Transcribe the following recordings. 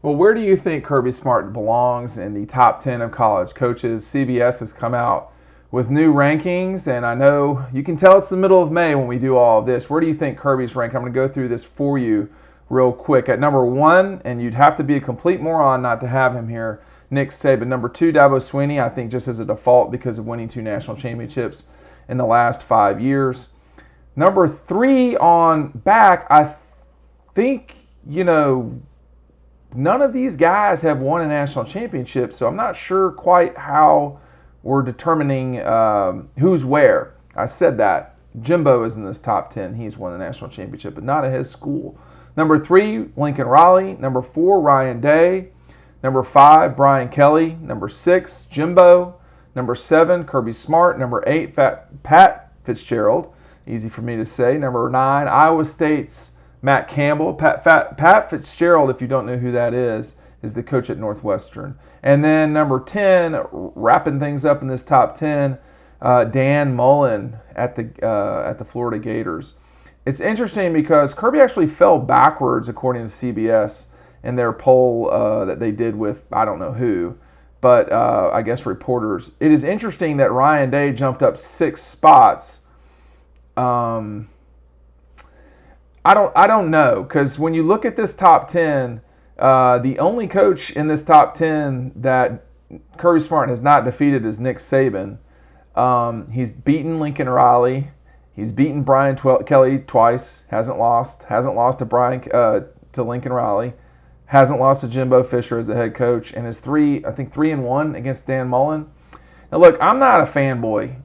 Well, where do you think Kirby Smart belongs in the top 10 of college coaches? CBS has come out with new rankings, and I know you can tell it's the middle of May when we do all of this. Where do you think Kirby's ranked? I'm going to go through this for you real quick. At number 1, and you'd have to be a complete moron not to have him here, Nick Saban. Number 2, Dabo Swinney, I think just as a default because of winning 2 national championships in the last 5 years. Number 3 on back, I think, none of these guys have won a national championship, so I'm not sure quite how we're determining who's where. I said that. Jimbo is in this top 10. He's won the national championship, but not at his school. Number 3, Lincoln Riley. Number 4, Ryan Day. Number 5, Brian Kelly. Number 6, Jimbo. Number 7, Kirby Smart. Number 8, Pat Fitzgerald. Easy for me to say. Number 9, Iowa State's Matt Campbell. Pat Fitzgerald, if you don't know who that is the coach at Northwestern. And then number 10, wrapping things up in this top 10, Dan Mullen at the Florida Gators. It's interesting because Kirby actually fell backwards according to CBS in their poll that they did with I don't know who, but I guess reporters. It is interesting that Ryan Day jumped up 6 spots. I don't know, because when you look at this top 10, the only coach in this top 10 that Kirby Smart has not defeated is Nick Saban. He's beaten Lincoln Riley. He's beaten Brian Kelly twice. Hasn't lost to Lincoln Riley. Hasn't lost to Jimbo Fisher as the head coach, and is 3-1 against Dan Mullen. Now look, I'm not a fanboy.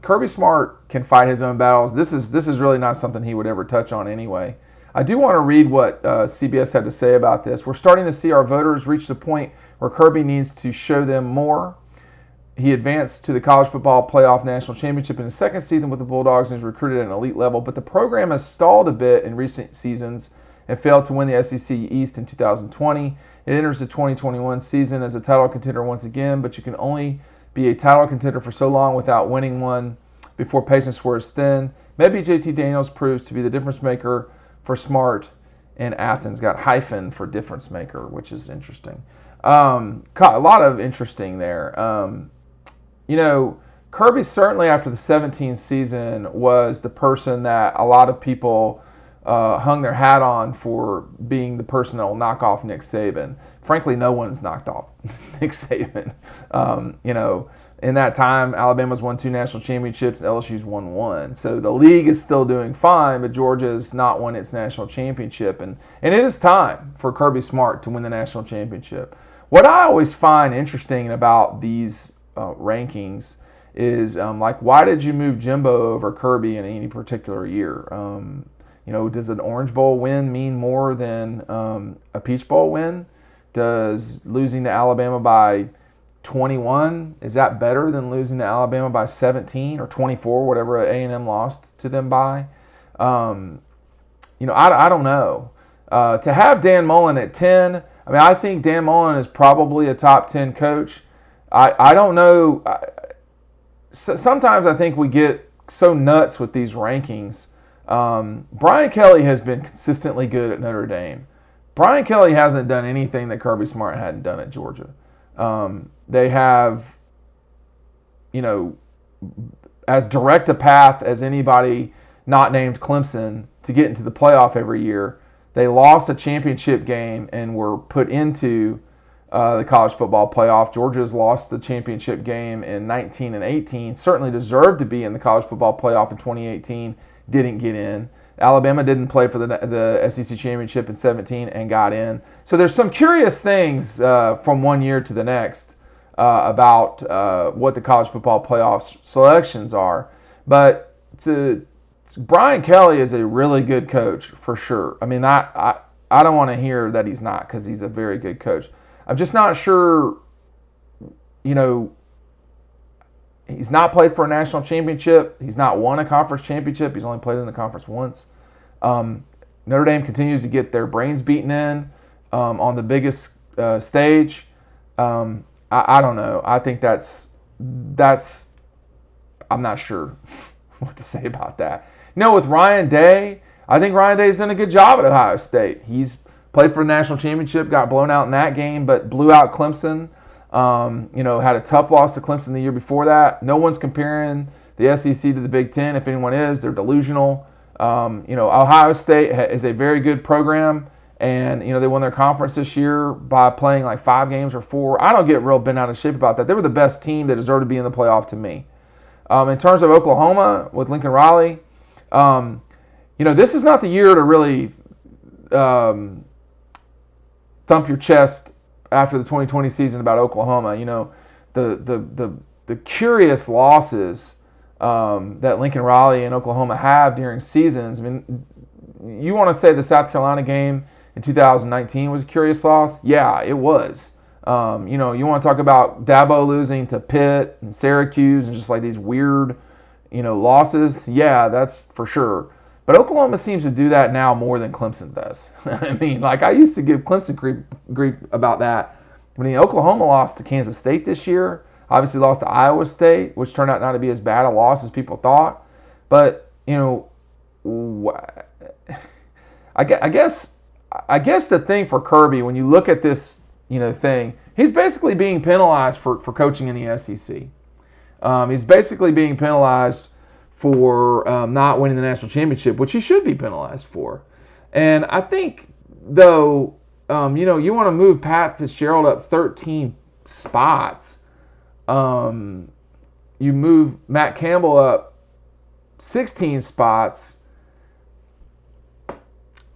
Kirby Smart can fight his own battles. This is really not something he would ever touch on anyway. I do want to read what CBS had to say about this. We're starting to see our voters reach the point where Kirby needs to show them more. He advanced to the college football playoff national championship in his second season with the Bulldogs and is recruited at an elite level, but the program has stalled a bit in recent seasons and failed to win the SEC East in 2020. It enters the 2021 season as a title contender once again, but you can only be a title contender for so long without winning one before patience wears thin. Maybe JT Daniels proves to be the difference maker for Smart in Athens. Got hyphen for difference maker, which is interesting. A lot of interesting there. Kirby certainly after the 17th season was the person that a lot of people hung their hat on for being the person that will knock off Nick Saban. Frankly, no one's knocked off Nick Saban. In that time, Alabama's won 2 national championships, LSU's won 1. So the league is still doing fine, but Georgia's not won its national championship. And it is time for Kirby Smart to win the national championship. What I always find interesting about these rankings is why did you move Jimbo over Kirby in any particular year? Does an Orange Bowl win mean more than a Peach Bowl win? Does losing to Alabama by 21, is that better than losing to Alabama by 17 or 24, whatever A&M lost to them by? I don't know. To have Dan Mullen at 10, I think Dan Mullen is probably a top 10 coach. I don't know. Sometimes I think we get so nuts with these rankings. Brian Kelly has been consistently good at Notre Dame. Brian Kelly hasn't done anything that Kirby Smart hadn't done at Georgia. They have, as direct a path as anybody not named Clemson to get into the playoff every year. They lost a championship game and were put into the college football playoff. Georgia's lost the championship game in 19 and 18. Certainly deserved to be in the college football playoff in 2018. Didn't get in. Alabama didn't play for the SEC championship in 17 and got in. So there's some curious things from one year to the next about what the college football playoff selections are. But Brian Kelly is a really good coach for sure. I don't want to hear that he's not, because he's a very good coach. I'm just not sure, he's not played for a national championship. He's not won a conference championship. He's only played in the conference once. Notre Dame continues to get their brains beaten in on the biggest stage. I don't know. I think that's. I'm not sure what to say about that. With Ryan Day, I think Ryan Day's done a good job at Ohio State. He's Played for the national championship, got blown out in that game, but blew out Clemson. Had a tough loss to Clemson the year before that. No one's comparing the SEC to the Big Ten. If anyone is, they're delusional. Ohio State is a very good program, and they won their conference this year by playing like 5 games or 4. I don't get real bent out of shape about that. They were the best team that deserved to be in the playoff to me. In terms of Oklahoma with Lincoln Riley, this is not the year to really thump your chest after the 2020 season about Oklahoma. The curious losses that Lincoln Riley and Oklahoma have during seasons. I mean, you want to say the South Carolina game in 2019 was a curious loss? Yeah, it was. You want to talk about Dabo losing to Pitt and Syracuse and just like these weird, losses? Yeah, that's for sure. But Oklahoma seems to do that now more than Clemson does. I mean, I used to give Clemson grief about that. When Oklahoma lost to Kansas State this year, obviously lost to Iowa State, which turned out not to be as bad a loss as people thought. But, I guess the thing for Kirby, when you look at this, thing, he's basically being penalized for coaching in the SEC. He's basically being penalized for not winning the national championship, which he should be penalized for. And I think, though, you want to move Pat Fitzgerald up 13 spots. You move Matt Campbell up 16 spots.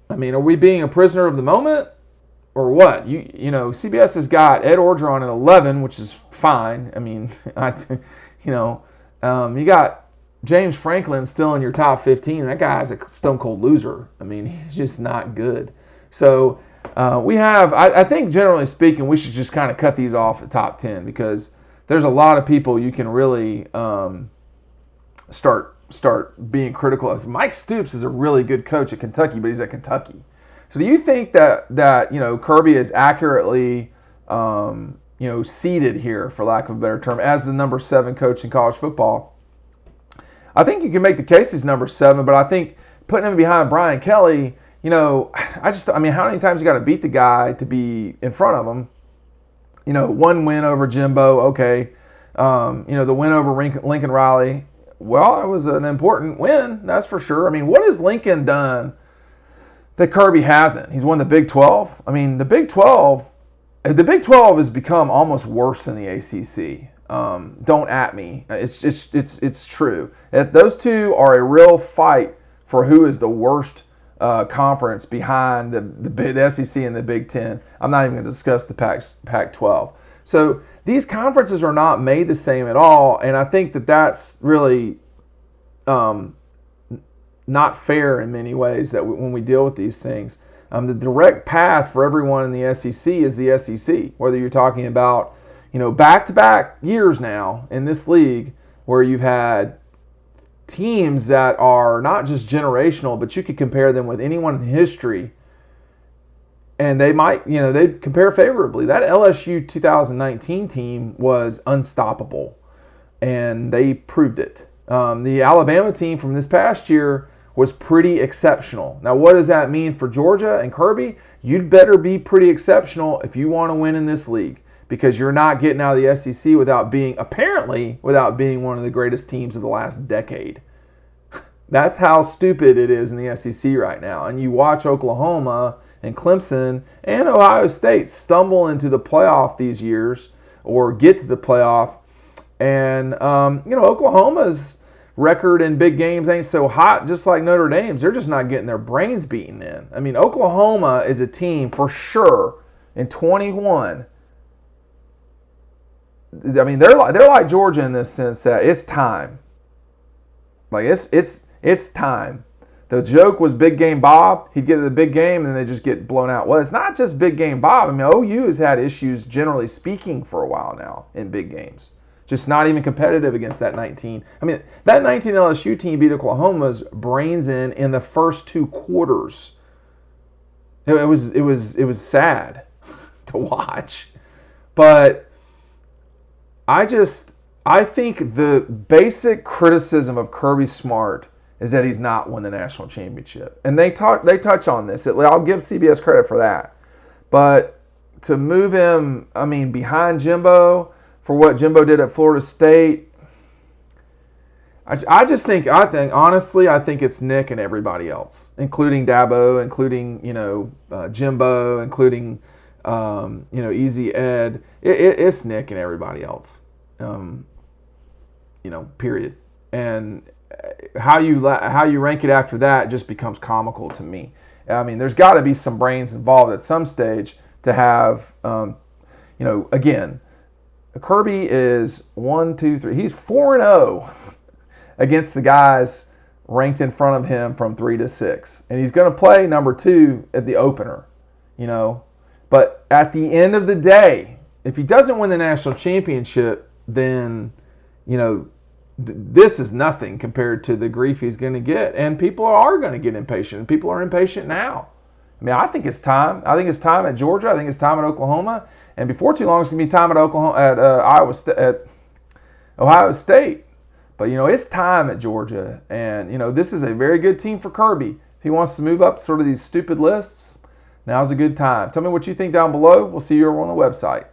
I mean, are we being a prisoner of the moment or what? CBS has got Ed Orgeron at 11, which is fine. I mean, you got James Franklin still in your top 15. That guy's a stone cold loser. I mean, he's just not good. So I think generally speaking, we should just kind of cut these off at top 10 because there's a lot of people you can really start being critical of. Mike Stoops is a really good coach at Kentucky, but he's at Kentucky. So do you think that Kirby is accurately seated here, for lack of a better term, as the number 7 coach in college football? I think you can make the case he's number 7, but I think putting him behind Brian Kelly, how many times you got to beat the guy to be in front of him? 1 win over Jimbo, okay. The win over Lincoln Riley, well, it was an important win, that's for sure. I mean, what has Lincoln done that Kirby hasn't? He's won the Big 12. I mean, the Big 12 has become almost worse than the ACC. Don't at me. It's true. Those two are a real fight for who is the worst conference behind the SEC and the Big Ten. I'm not even going to discuss the Pac-12. So these conferences are not made the same at all, and I think that's really not fair in many ways that when we deal with these things. The direct path for everyone in the SEC is the SEC, whether you're talking about back-to-back years now in this league where you've had teams that are not just generational, but you could compare them with anyone in history, and they might, they'd compare favorably. That LSU 2019 team was unstoppable, and they proved it. The Alabama team from this past year was pretty exceptional. Now, what does that mean for Georgia and Kirby? You'd better be pretty exceptional if you want to win in this league, because you're not getting out of the SEC without being one of the greatest teams of the last decade. That's how stupid it is in the SEC right now. And you watch Oklahoma and Clemson and Ohio State stumble into the playoff these years or get to the playoff. And, Oklahoma's record in big games ain't so hot, just like Notre Dame's. They're just not getting their brains beaten in. I mean, Oklahoma is a team for sure in 21. I mean, they're like Georgia in this sense that it's time. Like it's time. The joke was Big Game Bob. He'd get to the big game and then they just get blown out. Well, it's not just Big Game Bob. I mean, OU has had issues, generally speaking, for a while now in big games. Just not even competitive against that 19. I mean, that 19 LSU team beat Oklahoma's brains in the first 2 quarters. It was sad to watch. But I think the basic criticism of Kirby Smart is that he's not won the national championship. And they touch on this. I'll give CBS credit for that. But to move him, behind Jimbo for what Jimbo did at Florida State, I think it's Nick and everybody else, including Dabo, including Jimbo, including Easy Ed. It's Nick and everybody else. Period. And how you rank it after that just becomes comical to me. There's got to be some brains involved at some stage to have, again, Kirby is 1, 2, 3. He's 4-0 against the guys ranked in front of him from 3 to 6, and he's going to play number 2 at the opener. But at the end of the day, if he doesn't win the national championship, then this is nothing compared to the grief he's going to get. And people are going to get impatient. People are impatient now. I think it's time. I think it's time at Georgia. I think it's time at Oklahoma. And before too long, it's going to be time at Ohio State. But, it's time at Georgia. And, this is a very good team for Kirby. If he wants to move up sort of these stupid lists, now's a good time. Tell me what you think down below. We'll see you over on the website.